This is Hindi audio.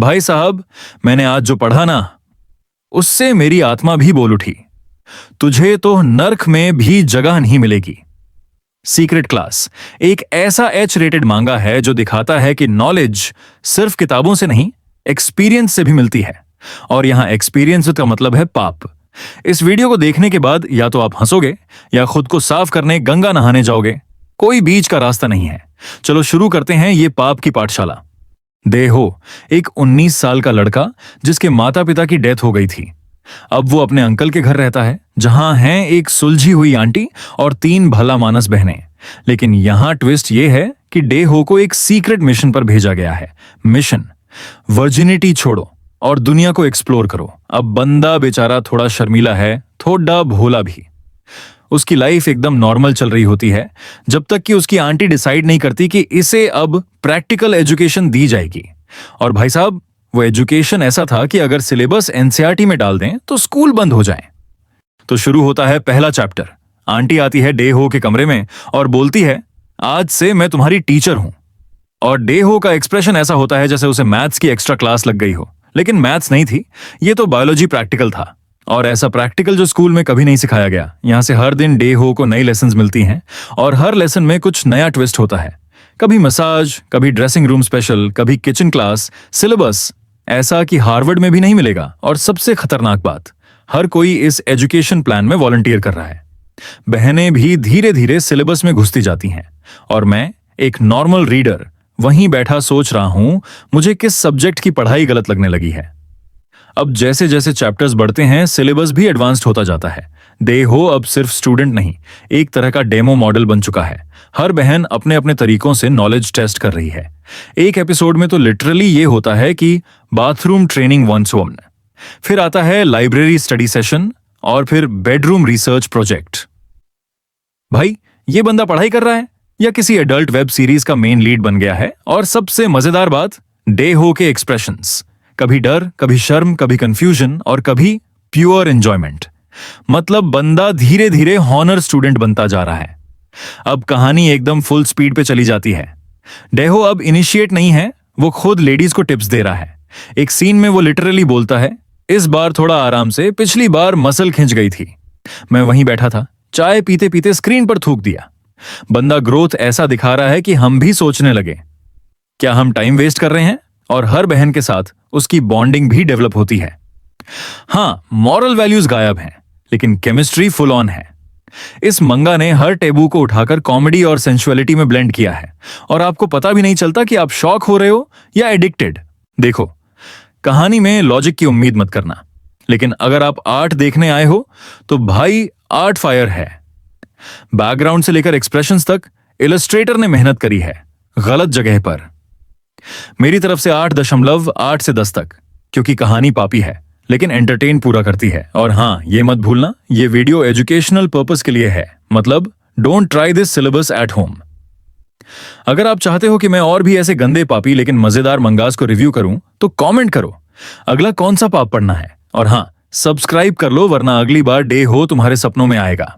भाई साहब, मैंने आज जो पढ़ा ना, उससे मेरी आत्मा भी बोल उठी। तुझे तो नर्क में भी जगह नहीं मिलेगी। सीक्रेट क्लास एक ऐसा एच रेटेड मांगा है जो दिखाता है कि नॉलेज सिर्फ किताबों से नहीं, एक्सपीरियंस से भी मिलती है। और यहां एक्सपीरियंस का मतलब है पाप। इस वीडियो को देखने के बाद या तो आप हंसोगे या खुद को साफ करने गंगा नहाने जाओगे। कोई बीच का रास्ता नहीं है। चलो शुरू करते हैं ये पाप की पाठशाला। देहो एक 19 साल का लड़का जिसके माता पिता की डेथ हो गई थी। अब वो अपने अंकल के घर रहता है, जहां हैं एक सुलझी हुई आंटी और 3 भला मानस बहनें। लेकिन यहां ट्विस्ट ये है कि डेहो को एक सीक्रेट मिशन पर भेजा गया है। मिशन वर्जिनिटी छोड़ो और दुनिया को एक्सप्लोर करो। अब बंदा बेचारा थोड़ा शर्मीला है, थोड़ा भोला भी। उसकी लाइफ एकदम नॉर्मल चल रही होती है जब तक कि उसकी आंटी डिसाइड नहीं करती कि इसे अब प्रैक्टिकल एजुकेशन दी जाएगी। और भाई साहब, वो एजुकेशन ऐसा था कि अगर सिलेबस एनसीईआरटी में डाल दें तो स्कूल बंद हो जाए। तो शुरू होता है पहला चैप्टर। आंटी आती है डेहो के कमरे में और बोलती है, आज से मैं तुम्हारी टीचर हूं। और डेहो का एक्सप्रेशन ऐसा होता है जैसे उसे मैथ्स की एक्स्ट्रा क्लास लग गई हो। लेकिन मैथ्स नहीं थी, ये तो बायोलॉजी प्रैक्टिकल था। और ऐसा प्रैक्टिकल जो स्कूल में कभी नहीं सिखाया गया। यहां से हर दिन डेहो को नई लेसन्स मिलती हैं और हर लेसन में कुछ नया ट्विस्ट होता है। कभी मसाज, कभी ड्रेसिंग रूम स्पेशल, कभी किचन क्लास। सिलेबस ऐसा कि हार्वर्ड में भी नहीं मिलेगा। और सबसे खतरनाक बात, हर कोई इस एजुकेशन प्लान में वॉलंटियर कर रहा है। बहनें भी धीरे धीरे सिलेबस में घुसती जाती हैं। और मैं एक नॉर्मल रीडर वहीं बैठा सोच रहा हूं, मुझे किस सब्जेक्ट की पढ़ाई गलत लगने लगी है। अब जैसे जैसे चैप्टर्स बढ़ते हैं, सिलेबस भी एडवांस्ड होता जाता है। डेहो अब सिर्फ स्टूडेंट नहीं, एक तरह का डेमो मॉडल बन चुका है। हर बहन अपने अपने तरीकों से नॉलेज टेस्ट कर रही है। एक एपिसोड में तो लिटरली ये होता है कि बाथरूम ट्रेनिंग 101, फिर आता है लाइब्रेरी स्टडी सेशन और फिर बेडरूम रिसर्च प्रोजेक्ट। भाई, ये बंदा पढ़ाई कर रहा है या किसी एडल्ट वेब सीरीज का मेन लीड बन गया है? और सबसे मजेदार बात, डेहो के एक्सप्रेशंस, कभी डर, कभी शर्म, कभी कंफ्यूजन और कभी प्योर एंजॉयमेंट। मतलब बंदा धीरे धीरे हॉनर स्टूडेंट बनता जा रहा है। अब कहानी एकदम फुल स्पीड पे चली जाती है। डेहो अब इनिशिएट नहीं है, वो खुद लेडीज को टिप्स दे रहा है। एक सीन में वो लिटरली बोलता है, इस बार थोड़ा आराम से, पिछली बार मसल खिंच गई थी। मैं वहीं बैठा था, चाय पीते पीते स्क्रीन पर थूक दिया। बंदा ग्रोथ ऐसा दिखा रहा है कि हम भी सोचने लगे, क्या हम टाइम वेस्ट कर रहे हैं? और हर बहन के साथ उसकी बॉन्डिंग भी डेवलप होती है। हाँ, मॉरल वैल्यूज गायब हैं, लेकिन केमिस्ट्री फुल ऑन है। इस मंगा ने हर टेबू को उठाकर कॉमेडी और सेंसुअलिटी में ब्लेंड किया है। और आपको पता भी नहीं चलता कि आप शॉक हो रहे हो या एडिक्टेड। देखो, कहानी में लॉजिक की उम्मीद मत करना, लेकिन अगर आप आर्ट देखने आए हो तो भाई आर्ट फायर है। बैकग्राउंड से लेकर एक्सप्रेशंस तक इलस्ट्रेटर ने मेहनत करी है, गलत जगह पर। मेरी तरफ से 8.8 से 10 तक, क्योंकि कहानी पापी है लेकिन एंटरटेन पूरा करती है। और हाँ, ये मत भूलना, ये वीडियो एजुकेशनल पर्पस के लिए है। मतलब don't try this syllabus at home. अगर आप चाहते हो कि मैं और भी ऐसे गंदे पापी लेकिन मजेदार मंगास को रिव्यू करूं तो कमेंट करो अगला कौन सा पाप पढ़ना है। और हाँ, सब्सक्राइब कर लो, वरना अगली बार डेहो तुम्हारे सपनों में आएगा।